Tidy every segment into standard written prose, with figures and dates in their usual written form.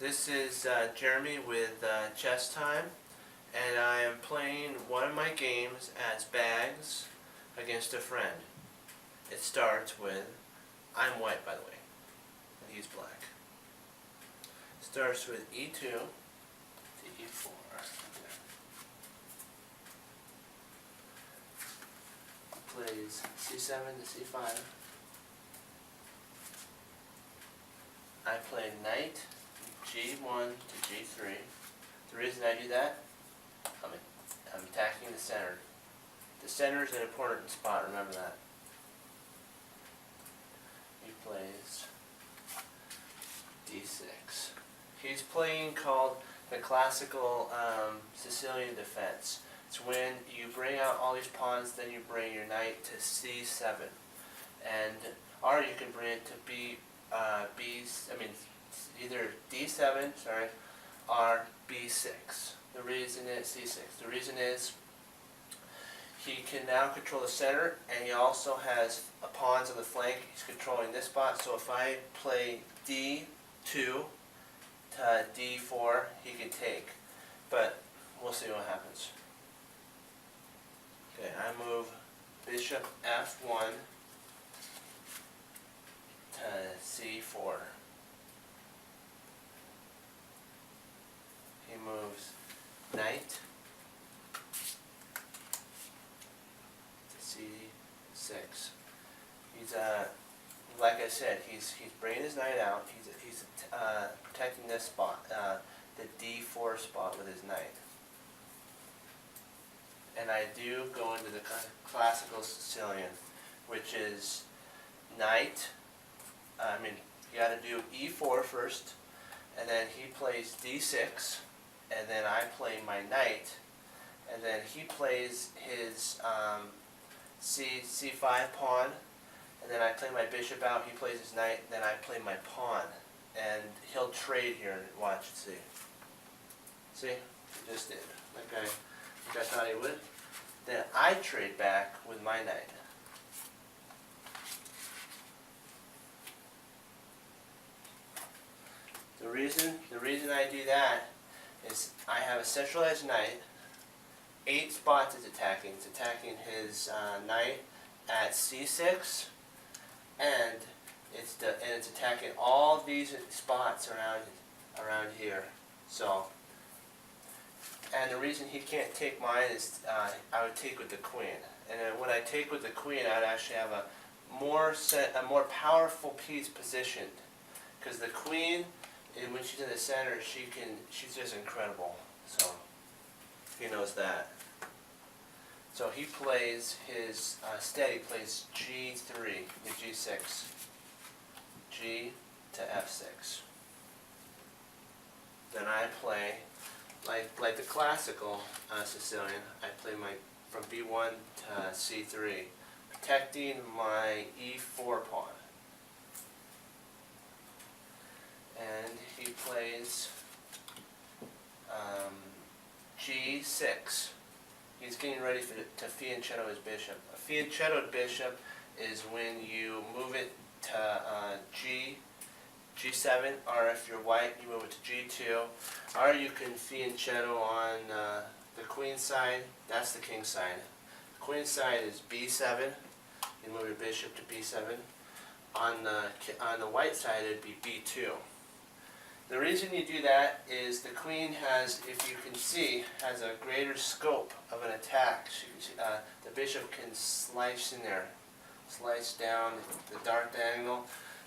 This is Jeremy with Chess Time, and I am playing one of my games as Bags against a friend. It starts with, I'm white by the way, and he's black. Starts with E2 to E4. Plays C7 to C5. I play knight G1 to G3. The reason I do that, I'm attacking the center. The center is an important spot, remember that. He plays D6. He's playing called the classical Sicilian defense. It's when you bring out all these pawns, then you bring your knight to C7, or you can bring it to either D7, or B6. The reason is C6. The reason is he can now control the center, and he also has pawns on the flank. He's controlling this spot. So if I play D2 to D4, he can take. But we'll see what happens. Okay, I move bishop F1 to C4. He moves knight to C6. He's like I said, he's bringing his knight out. He's protecting this spot, the D4 spot with his knight. And I do go into the classical Sicilian, which is knight. You got to do E4 first, and then he plays D6, and then I play my knight, and then he plays his C5 pawn, and then I play my bishop out. He plays his knight, then I play my pawn, and he'll trade here. Watch, see. See, he just did. Okay. Which I thought he would. Then I trade back with my knight. The reason I do that is I have a centralized knight. 8 spots it's attacking. It's attacking his knight at C6, and it's attacking all these spots around here. So. And the reason he can't take mine is I would take with the queen. And then when I take with the queen, I'd actually have a more powerful piece positioned. Because the queen, when she's in the center, she's just incredible. So he knows that. So he plays his he plays G3 to G6, G to F6. Then I play. Like the classical Sicilian, I play from B1 to C3, protecting my E4 pawn. And he plays G6. He's getting ready to fianchetto his bishop. A fianchettoed bishop is when you move it to G7, or if you're white, you move it to G2, or you can fianchetto on the queen side. That's the king side. The queen side is B7. You move your bishop to B7. On the white side, it'd be B2. The reason you do that is the queen has, if you can see, has a greater scope of an attack. The bishop can slice in there, slice down the dark diagonal.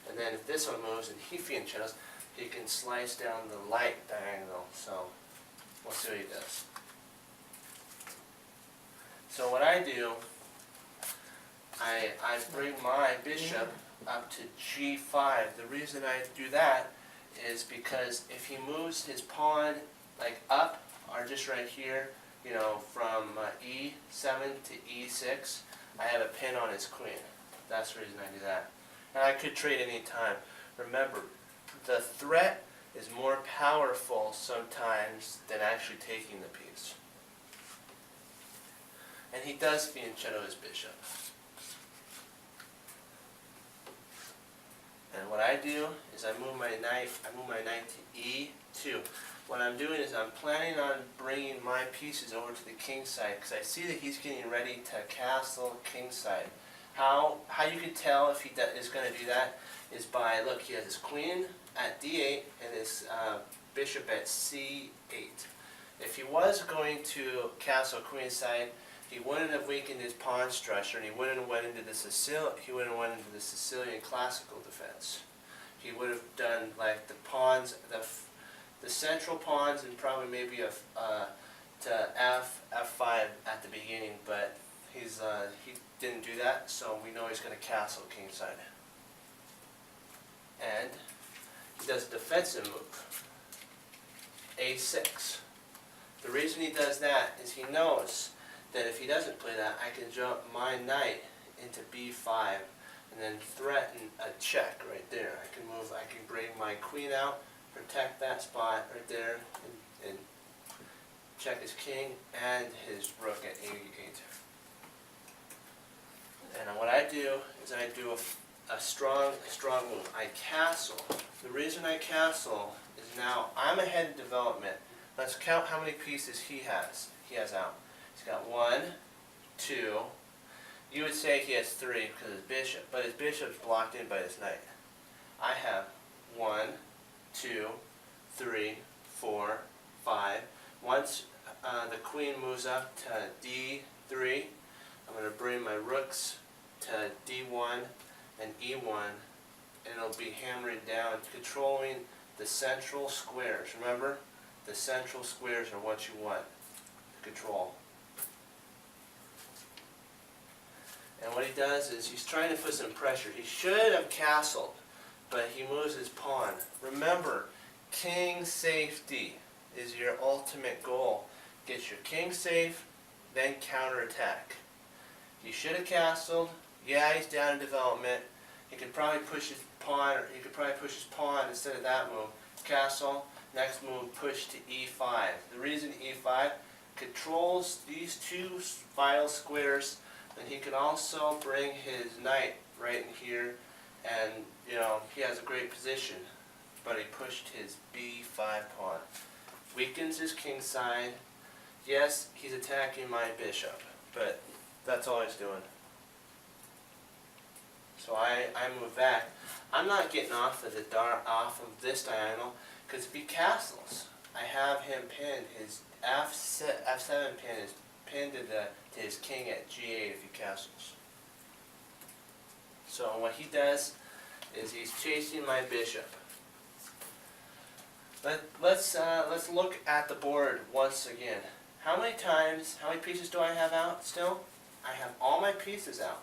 And then if this one moves and he fianchettos, he can slice down the light diagonal. So we'll see what he does. So what I do, I bring my bishop up to G5. The reason I do that is because if he moves his pawn like up, or just right here, from E7 to E6, I have a pin on his queen. That's the reason I do that. And I could trade any time. Remember, the threat is more powerful sometimes than actually taking the piece. And he does fianchetto his bishop. And what I do is I move my knight to E2. What I'm doing is I'm planning on bringing my pieces over to the king side because I see that he's getting ready to castle king side. How you can tell if he is going to do that is by, look, he has his queen at D8 and his bishop at C8. If he was going to castle queen side, he wouldn't have weakened his pawn structure, and he wouldn't have went into the Sicilian classical defense. He would have done like the pawns, the central pawns, and probably maybe to F5 at the beginning. But he didn't do that, so we know he's going to castle kingside. And he does a defensive move, A6. The reason he does that is he knows that if he doesn't play that, I can jump my knight into B5 and then threaten a check right there. I can bring my queen out, protect that spot right there, and check his king and his rook at A8. And what I do is I do a strong move. I castle. The reason I castle is now I'm ahead in development. Let's count how many pieces he has. He has out. He's got 1, 2. You would say he has 3 because his bishop, but his bishop's blocked in by his knight. I have 1, 2, 3, 4, 5. Once the queen moves up to D3, I'm going to bring my rooks to D1 and E1, and it'll be hammering down, controlling the central squares. Remember, the central squares are what you want to control. And what he does is he's trying to put some pressure. He should have castled, but he moves his pawn. Remember, king safety is your ultimate goal. Get your king safe, then counterattack. He should have castled. Yeah, he's down in development. He could probably push his pawn, or he could probably push his pawn instead of that move. Castle. Next move, push to E5. The reason E5 controls these two vital squares, and he can also bring his knight right in here, and he has a great position. But he pushed his B5 pawn. Weakens his king side. Yes, he's attacking my bishop, but that's all he's doing. So I move back. I'm not getting off of this diagonal, because if he castles, I have him pinned. His F7 pin is pinned to his king at G8 if he castles. So what he does is he's chasing my bishop. Let's look at the board once again. How many pieces do I have out still? I have all my pieces out.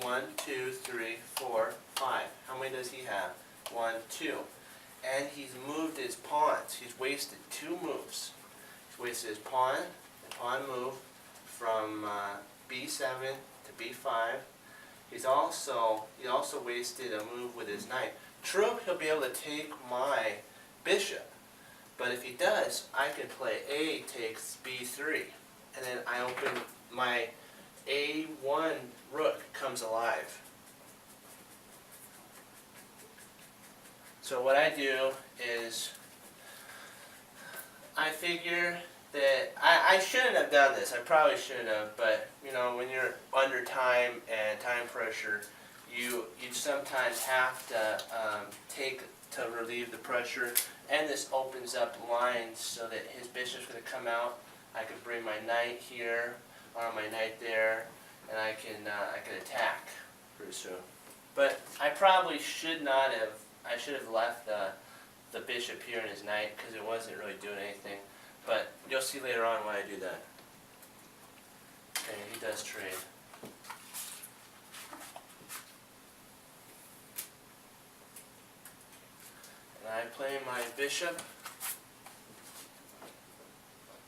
1, 2, 3, 4, 5. How many does he have? 1, 2. And he's moved his pawns. He's wasted 2 moves. He's wasted his pawn, the pawn move from B7 to B5. He also wasted a move with his knight. True, he'll be able to take my bishop, but if he does, I can play A takes B3, and then I open my A1 rook comes alive. So what I do is I figure that I shouldn't have done this. I probably shouldn't have, but when you're under time and time pressure, you sometimes have to take to relieve the pressure, and this opens up lines so that his bishop's going to come out. I can bring my knight here or my knight there, and I can attack pretty soon. But I probably should not have. I should have left the bishop here and his knight because it wasn't really doing anything. But you'll see later on why I do that. Okay, he does trade. And I play my bishop.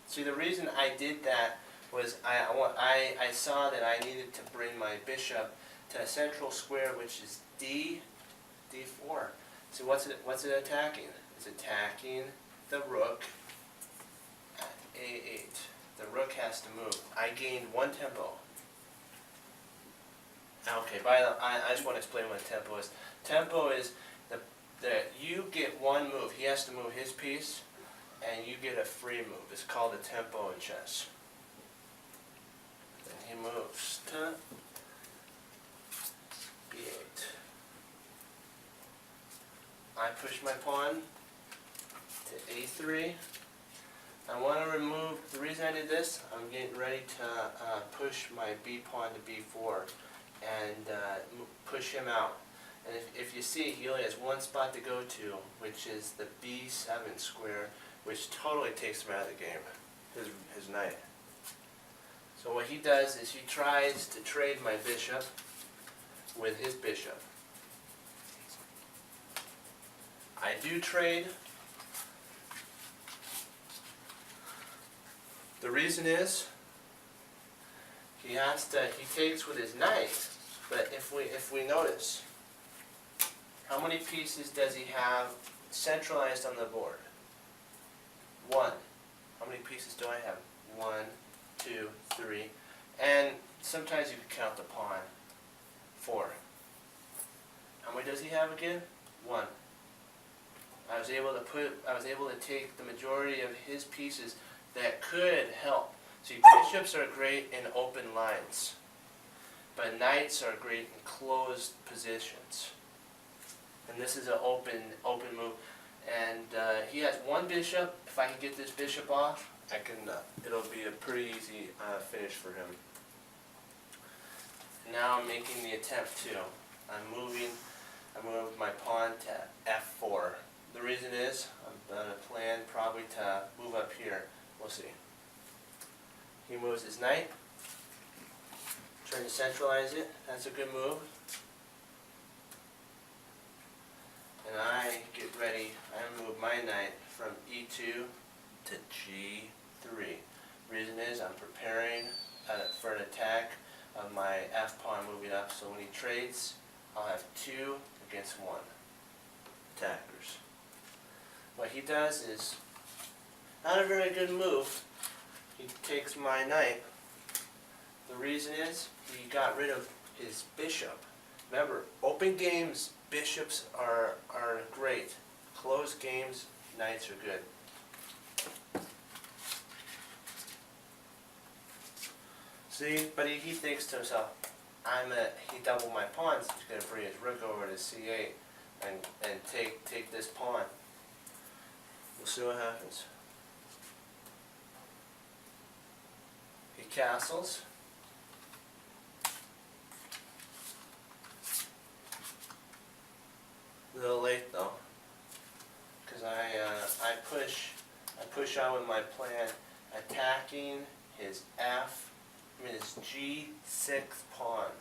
See, the reason I did that was I saw that I needed to bring my bishop to a central square, which is D4. So what's it attacking? It's attacking the rook at A8. The rook has to move. I gained 1 tempo. Okay, I just want to explain what tempo is. Tempo is that you get one move. He has to move his piece, and you get a free move. It's called a tempo in chess. Then he moves to b8. I push my pawn to a3. I want to remove, the reason I did this, I'm getting ready to push my b pawn to b4 and push him out. And if you see, he only has one spot to go to, which is the b7 square, which totally takes him out of the game, his knight. So what he does is he tries to trade my bishop with his bishop. I do trade. The reason is he takes with his knight, but if we notice, how many pieces does he have centralized on the board? 1. How many pieces do I have? 1, 2, 3, and sometimes you can count the pawn. 4. How many does he have again? 1. I was able to take the majority of his pieces that could help. See, bishops are great in open lines, but knights are great in closed positions. And this is an open move. And he has one bishop. If I can get this bishop off, it'll be a pretty easy finish for him. Now I'm making the attempt to. I moved my pawn to f4. The reason is I'm going to plan probably to move up here. We'll see. He moves his knight, trying to centralize it. That's a good move. And I get ready. I move my knight from e2 to g3. Reason is I'm preparing for an attack of my f-pawn moving up. So when he trades, I'll have 2 against 1 attackers. What he does is not a very good move. He takes my knight. The reason is he got rid of his bishop. Remember, open games, bishops are great. Closed games, knights are good. See, but he thinks to himself, he doubled my pawns. He's going to bring his rook over to c8 and take this pawn. We'll see what happens. He castles. A little late though, because I push on with my plan, attacking his his g6 pawn.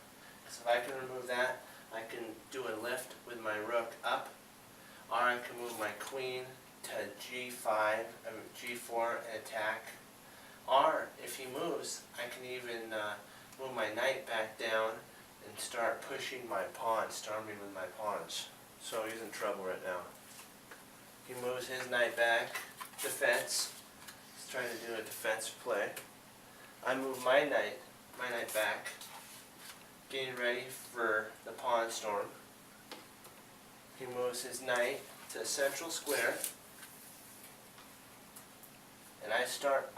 So if I can remove that, I can do a lift with my rook up, or I can move my queen to g4 and attack. Or if he moves, I can even move my knight back down and start pushing my pawns, storming with my pawns. So he's in trouble right now. He moves his knight back, defense. He's trying to do a defensive play. I move my knight back, getting ready for the pawn storm. He moves his knight to the central square, and I start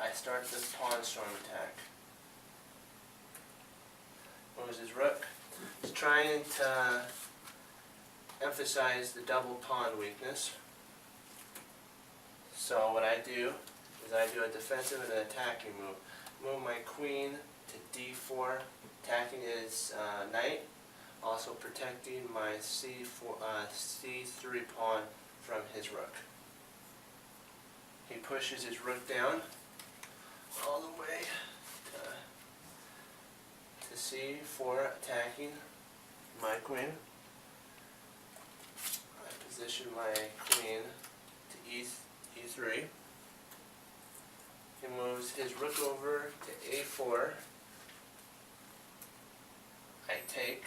this pawn storm attack. Moves his rook. He's trying to emphasize the double pawn weakness. So what I do is I do a defensive and an attacking move. Move my queen to d4, attacking his knight, also protecting my c3 pawn from his rook. He pushes his rook down all the way to c4, attacking my queen. I position my queen to e3. He moves his rook over to a4. I take.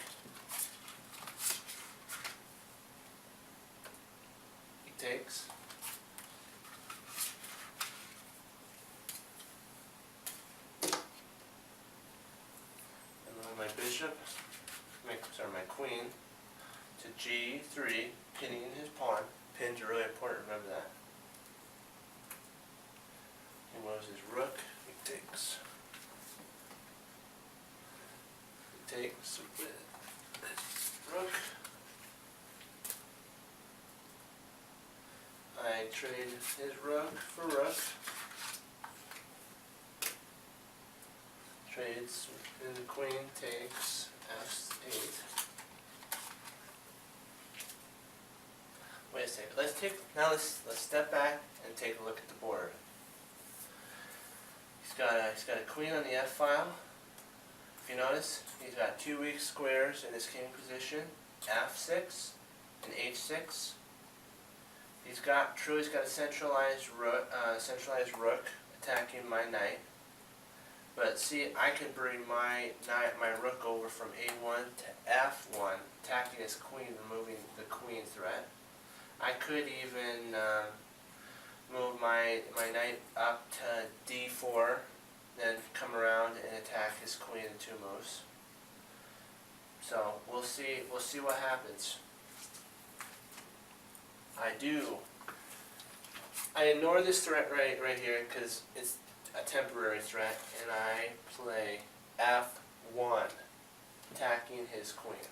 He takes. And then my bishop, my queen, to g3, pinning his pawn. Pins are really important, remember that. He moves his rook, he takes with his rook. I trade his rook for rook. Trades, and the queen takes f8. Wait a second. Let's step back and take a look at the board. He's got a queen on the f file. If you notice, he's got two weak squares in his king position, f6 and h6. He's got a centralized rook attacking my knight. But see, I can bring my rook over from a1 to f1, attacking his queen, removing the queen threat. I could even move my knight up to d4, then come around and attack his queen in two moves. So we'll see what happens. I ignore this threat right here because it's a temporary threat, and I play f1, attacking his queen.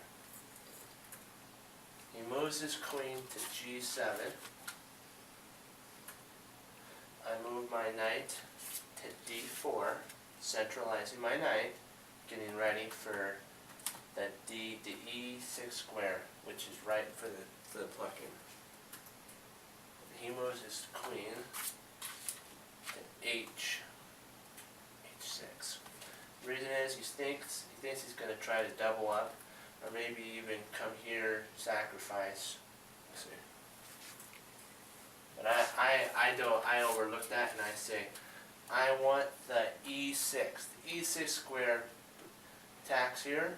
He moves his queen to g7. I move my knight to d4, centralizing my knight, getting ready for the e6 square, which is right for the plucking. He moves his queen to h6. The reason is he thinks he's going to try to double up, or maybe even come here, sacrifice. Let's see. But I overlook that and I say, I want the e6. The e6 square attacks here,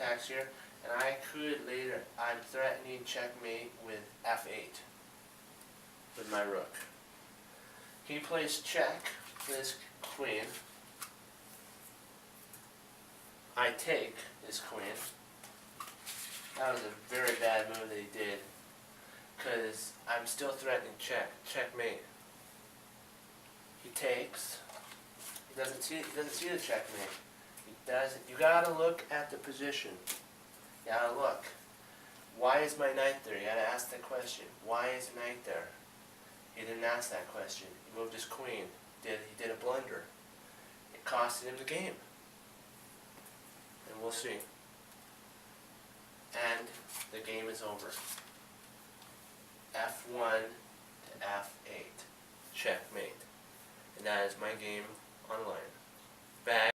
and I could later, I'm threatening checkmate with f8 with my rook. He plays check with his queen. I take his queen. That was a very bad move that he did, because I'm still threatening checkmate. He takes. He doesn't see the checkmate. He doesn't. You gotta look at the position. You gotta look. Why is my knight there? You gotta ask that question. Why is the knight there? He didn't ask that question. He moved his queen. He did a blunder. It costed him the game. And we'll see. And the game is over. f1 to f8. Checkmate. And that is my game online. Bag.